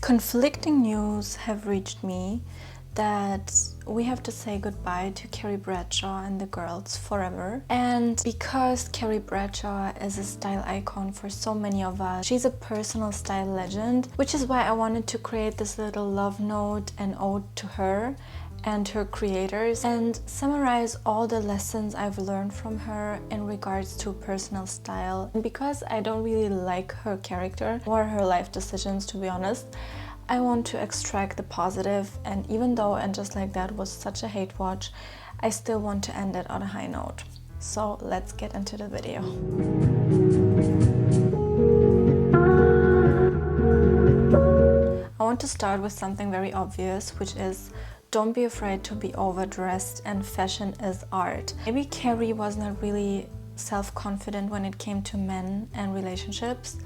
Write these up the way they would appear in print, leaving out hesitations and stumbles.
Conflicting news have reached me that we have to say goodbye to Carrie Bradshaw and the girls forever. And because Carrie Bradshaw is a style icon for so many of us, she's a personal style legend, which is why I wanted to create this little love note and ode to her and her creators and summarize all the lessons I've learned from her in regards to personal style. And because I don't really like her character or her life decisions, to be honest, I want to extract the positive, and even though And Just Like That was such a hate watch, I still want to end it on a high note. So let's get into the video. I want to start with something very obvious, which is don't be afraid to be overdressed, and fashion is art. Maybe Carrie was not really self-confident when it came to men and relationships,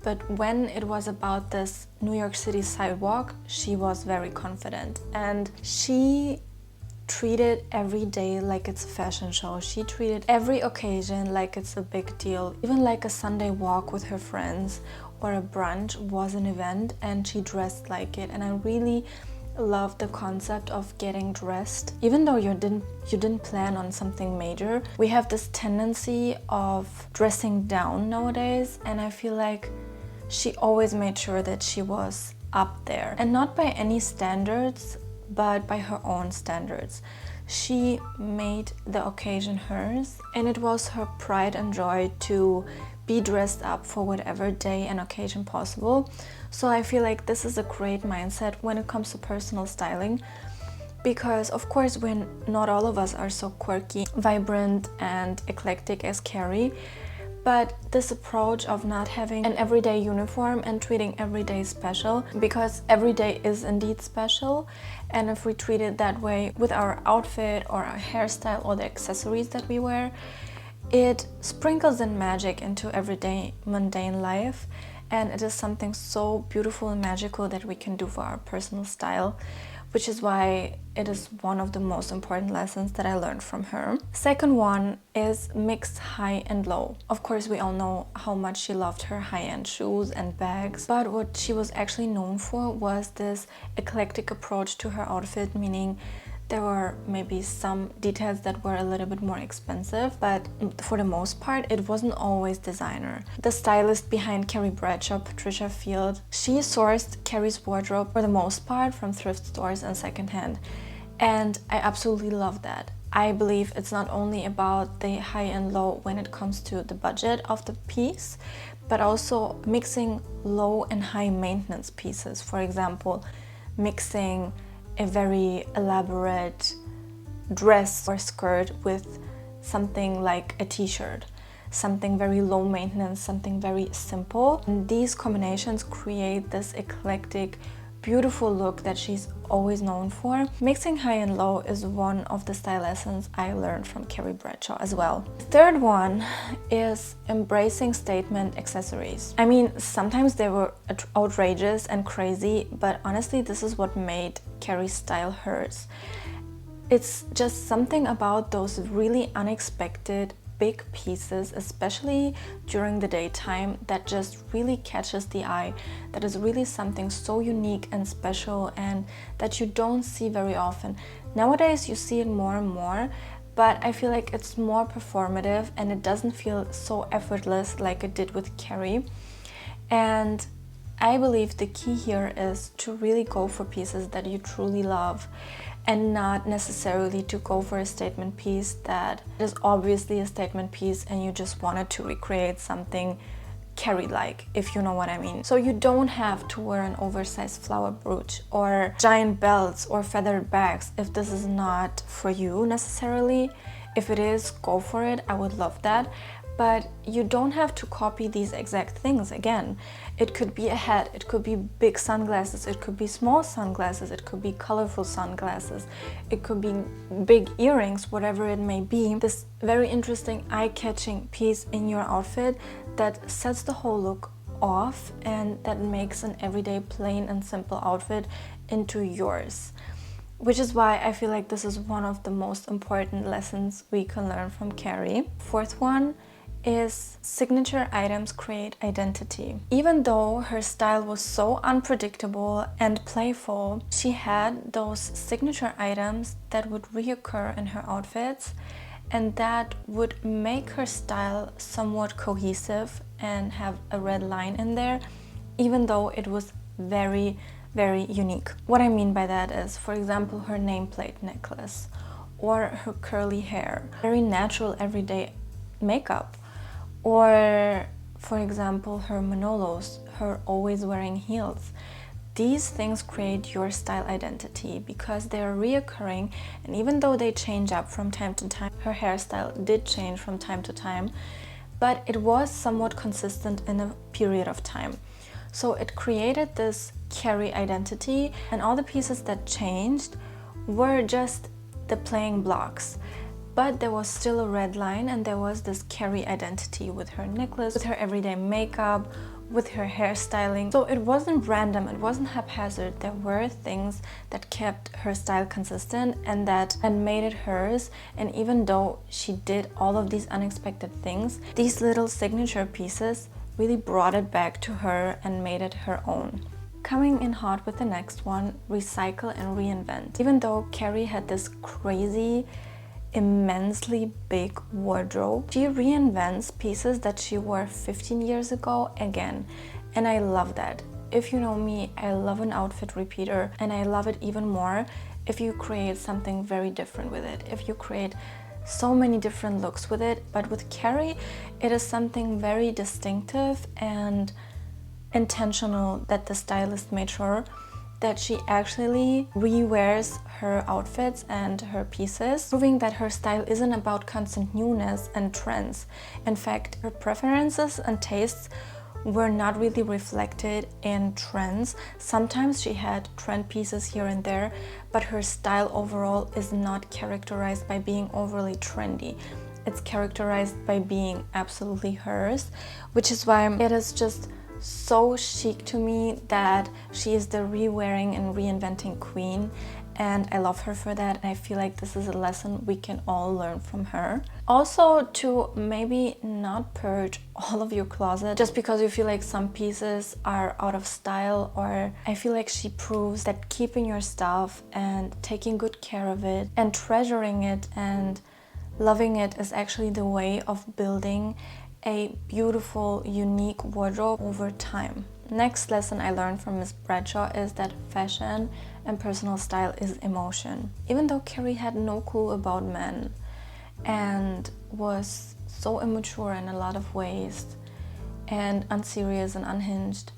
but when it was about this New York City sidewalk, she was very confident, and she treated every day like it's a fashion show. She treated every occasion like it's a big deal. Even like a Sunday walk with her friends or a brunch was an event, and she dressed like it. And I really love the concept of getting dressed. Even though you didn't plan on something major, we have this tendency of dressing down nowadays, and I feel like she always made sure that she was up there, and not by any standards, but by her own standards. She made the occasion hers, and it was her pride and joy to be dressed up for whatever day and occasion possible. So I feel like this is a great mindset when it comes to personal styling, because of course not all of us are so quirky, vibrant and eclectic as Carrie, but this approach of not having an everyday uniform and treating every day special, because every day is indeed special, and if we treat it that way with our outfit or our hairstyle or the accessories that we wear, it sprinkles in magic into everyday mundane life, and it is something so beautiful and magical that we can do for our personal style, which is why it is one of the most important lessons that I learned from her. Second one is mix high and low. Of course, we all know how much she loved her high-end shoes and bags, but what she was actually known for was this eclectic approach to her outfit, meaning there were maybe some details that were a little bit more expensive, but for the most part, it wasn't always designer. The stylist behind Carrie Bradshaw, Patricia Field, she sourced Carrie's wardrobe for the most part from thrift stores and secondhand. And I absolutely love that. I believe it's not only about the high and low when it comes to the budget of the piece, but also mixing low and high maintenance pieces. For example, mixing a very elaborate dress or skirt with something like a t-shirt, something very low maintenance, something very simple. And these combinations create this eclectic, beautiful look that she's always known for. Mixing high and low is one of the style lessons I learned from Carrie Bradshaw as well. Third one is embracing statement accessories. I mean, sometimes they were outrageous and crazy, but honestly, this is what made Carrie's style hers. It's just something about those really unexpected big pieces, especially during the daytime, that just really catches the eye. That is really something so unique and special, and that you don't see very often. Nowadays you see it more and more, but I feel like it's more performative and it doesn't feel so effortless like it did with Carrie. And I believe the key here is to really go for pieces that you truly love, and not necessarily to go for a statement piece that is obviously a statement piece and you just wanted to recreate something Carrie-like, if you know what I mean. So you don't have to wear an oversized flower brooch or giant belts or feathered bags if this is not for you necessarily. If it is, go for it. I would love that. But you don't have to copy these exact things. Again, it could be a hat, it could be big sunglasses, it could be small sunglasses, it could be colorful sunglasses, it could be big earrings, whatever it may be. This very interesting, eye-catching piece in your outfit that sets the whole look off and that makes an everyday plain and simple outfit into yours. Which is why I feel like this is one of the most important lessons we can learn from Carrie. Fourth one is signature items create identity. Even though her style was so unpredictable and playful, she had those signature items that would reoccur in her outfits, and that would make her style somewhat cohesive and have a red line in there, even though it was very, very unique. What I mean by that is, for example, her nameplate necklace or her curly hair, very natural everyday makeup, or for example her Manolos, her always wearing heels. These things create your style identity because they are reoccurring, and even though they change up from time to time, her hairstyle did change from time to time, but it was somewhat consistent in a period of time. So it created this Carrie identity, and all the pieces that changed were just the playing blocks. But there was still a red line, and there was this Carrie identity with her necklace, with her everyday makeup, with her hairstyling. So it wasn't random, it wasn't haphazard. There were things that kept her style consistent and made it hers. And even though she did all of these unexpected things, these little signature pieces really brought it back to her and made it her own. Coming in hot with the next one, recycle and reinvent. Even though Carrie had this crazy, immensely big wardrobe, she reinvents pieces that she wore 15 years ago again, and I love that. If you know me, I love an outfit repeater, and I love it even more if you create something very different with it, if you create so many different looks with it. But with Carrie, it is something very distinctive and intentional that the stylist made sure that she actually rewears her outfits and her pieces, proving that her style isn't about constant newness and trends. In fact, her preferences and tastes were not really reflected in trends. Sometimes she had trend pieces here and there, but her style overall is not characterized by being overly trendy. It's characterized by being absolutely hers, which is why it is just so chic to me that she is the re-wearing and reinventing queen, and I love her for that. And I feel like this is a lesson we can all learn from her. Also, to maybe not purge all of your closet just because you feel like some pieces are out of style, or I feel like she proves that keeping your stuff and taking good care of it and treasuring it and loving it is actually the way of building a beautiful, unique wardrobe over time. Next lesson I learned from Miss Bradshaw is that fashion and personal style is emotion. Even though Carrie had no clue about men and was so immature in a lot of ways and unserious and unhinged,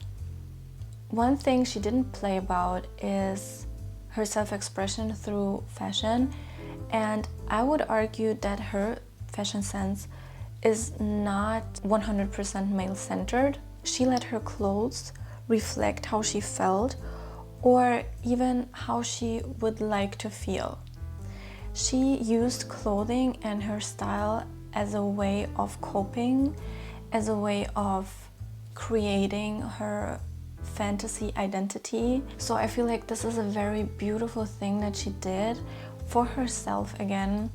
one thing she didn't play about is her self-expression through fashion, and I would argue that her fashion sense is not 100% male-centered. She let her clothes reflect how she felt or even how she would like to feel. She used clothing and her style as a way of coping, as a way of creating her fantasy identity. So I feel like this is a very beautiful thing that she did for herself again,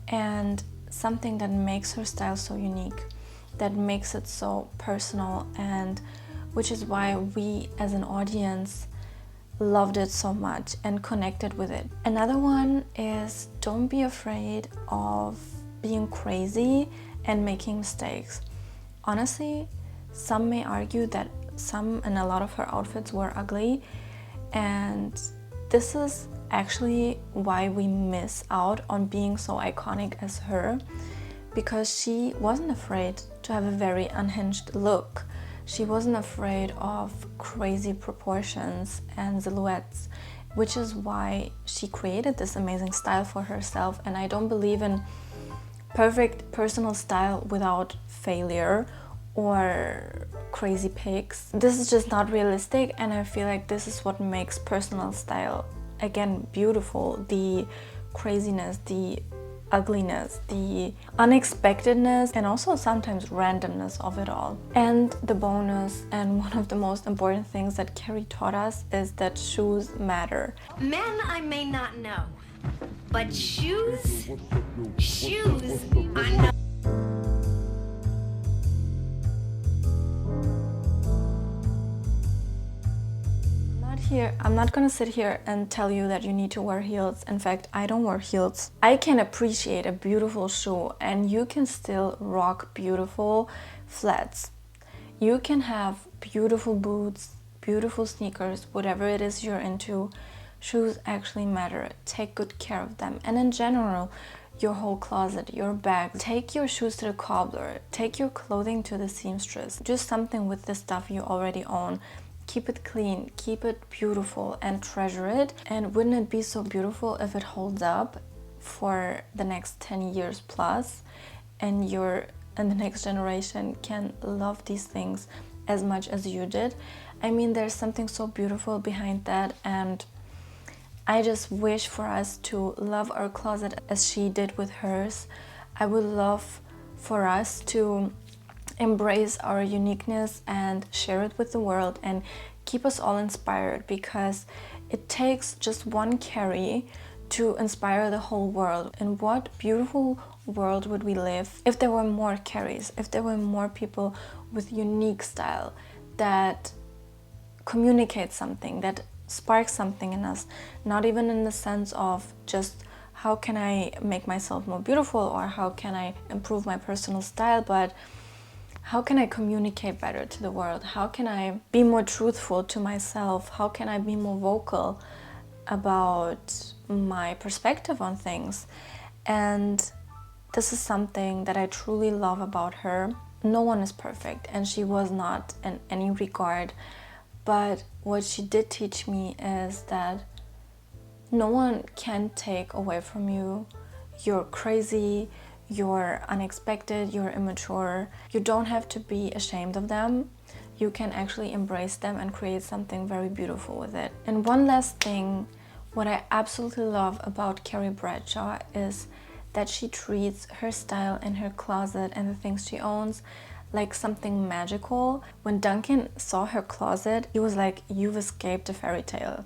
and something that makes her style so unique, that makes it so personal, and which is why we as an audience loved it so much and connected with it. Another one is don't be afraid of being crazy and making mistakes. Honestly, some may argue that some and a lot of her outfits were ugly, and this is actually why we miss out on being so iconic as her, because she wasn't afraid to have a very unhinged look. She wasn't afraid of crazy proportions and silhouettes, which is why she created this amazing style for herself. And I don't believe in perfect personal style without failure or crazy pics. This is just not realistic, and I feel like this is what makes personal style again beautiful. The craziness, the ugliness, the unexpectedness, and also sometimes randomness of it all. And the bonus, and one of the most important things that Carrie taught us, is that shoes matter. Men I may not know, but shoes I know. gonna sit here and tell you that you need to wear heels. In fact, I don't wear heels. I can appreciate a beautiful shoe, and you can still rock beautiful flats. You can have beautiful boots, beautiful sneakers, whatever it is you're into. Shoes actually matter. Take good care of them. And in general, your whole closet, your bag. Take your shoes to the cobbler. Take your clothing to the seamstress. Do something with the stuff you already own. Keep it clean, keep it beautiful, and treasure it. And wouldn't it be so beautiful if it holds up for the next 10 years plus, and the next generation can love these things as much as you did? I mean, there's something so beautiful behind that, and I just wish for us to love our closet as she did with hers. I would love for us to embrace our uniqueness and share it with the world and keep us all inspired, because it takes just one Carrie to inspire the whole world. And what beautiful world would we live if there were more Carries, if there were more people with unique style that communicate something, that sparks something in us, not even in the sense of just how can I make myself more beautiful or how can I improve my personal style, but how can I communicate better to the world? How can I be more truthful to myself? How can I be more vocal about my perspective on things? And this is something that I truly love about her. No one is perfect, and she was not in any regard. But what she did teach me is that no one can take away from you. You're crazy, you're unexpected, you're immature. You don't have to be ashamed of them. You can actually embrace them and create something very beautiful with it. And one last thing, what I absolutely love about Carrie Bradshaw is that she treats her style and her closet and the things she owns like something magical. When Duncan saw her closet, he was like, "You've escaped a fairy tale."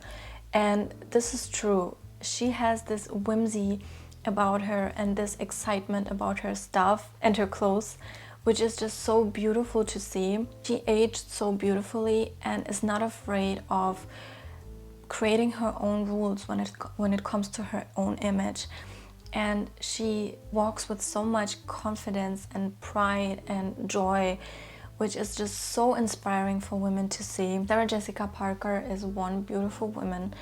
And this is true. She has this whimsy about her and this excitement about her stuff and her clothes, which is just so beautiful to see. She aged so beautifully and is not afraid of creating her own rules when it comes to her own image. And she walks with so much confidence and pride and joy, which is just so inspiring for women to see. Sarah Jessica Parker is one beautiful woman,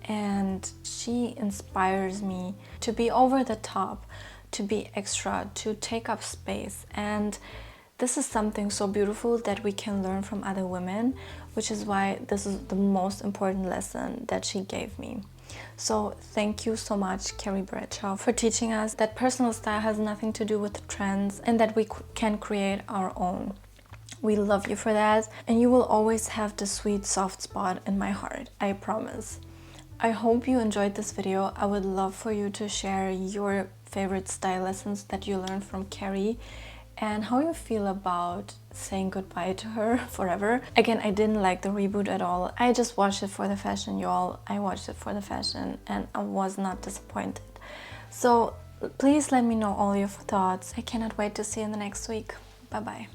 and she inspires me to be over the top, to be extra, to take up space. And this is something so beautiful that we can learn from other women, which is why this is the most important lesson that she gave me. So thank you so much, Carrie Bradshaw, for teaching us that personal style has nothing to do with trends and that we can create our own. We love you for that, and you will always have the sweet soft spot in my heart, I promise. I hope you enjoyed this video. I would love for you to share your favorite style lessons that you learned from Carrie and how you feel about saying goodbye to her forever. Again, I didn't like the reboot at all. I just watched it for the fashion, y'all. I watched it for the fashion and I was not disappointed. So please let me know all your thoughts. I cannot wait to see you in the next week. Bye bye.